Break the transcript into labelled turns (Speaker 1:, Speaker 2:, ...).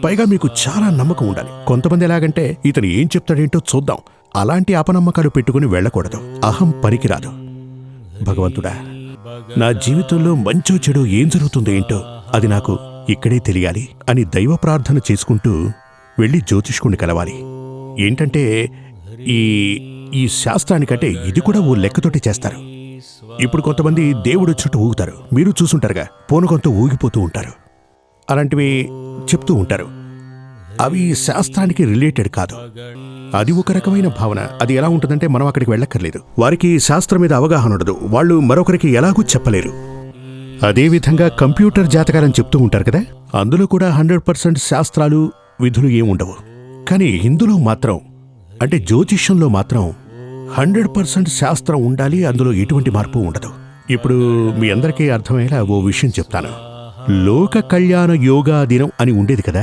Speaker 1: పైగా మీకు చాలా నమ్మకం ఉండాలి. కొంతమంది ఎలాగంటే ఇతను ఏం చెప్తాడేంటో చూద్దాం, అలాంటి అపనమ్మకాలు పెట్టుకుని వెళ్ళకూడదు. అహం పనికిరాదు. భగవంతుడా, నా జీవితంలో మంచో చెడో ఏం జరుగుతుందో ఏంటో అది నాకు ఇక్కడే తెలియాలి అని దైవ ప్రార్థన చేసుకుంటూ వెళ్ళి జ్యోతిష్కుణ్ణి కలవాలి. ఏంటంటే ఈ శాస్త్రానికంటే ఇది కూడా ఓ లెక్కతోటి చేస్తారు. ఇప్పుడు కొంతమంది దేవుడు చుట్టూ ఊగుతారు, మీరు చూసుంటారుగా, పోనుకొంత ఊగిపోతూ ఉంటారు. అలాంటివి చెప్తూ ఉంటారు. అవి శాస్త్రానికి రిలేటెడ్ కాదు. అది ఒక రకమైన భావన. అది ఎలా ఉంటుందంటే మనం అక్కడికి వెళ్ళక్కర్లేదు. వారికి శాస్త్రం మీద అవగాహన ఉండదు. వాళ్ళు మరొకరికి ఎలాగూ చెప్పలేరు. అదేవిధంగా కంప్యూటర్ జాతకాలని చెప్తూ ఉంటారు కదా, అందులో కూడా 100% శాస్త్రాలు విధులు ఏముండవు. కానీ ఇందులో మాత్రం, అంటే జ్యోతిష్యంలో మాత్రం 100% శాస్త్రం ఉండాలి. అందులో ఎటువంటి మార్పు ఉండదు. ఇప్పుడు మీ అందరికీ అర్థమయ్యేలా ఓ విషయం చెప్తాను. లోక కళ్యాణ యోగా దినం అని ఉండేది కదా,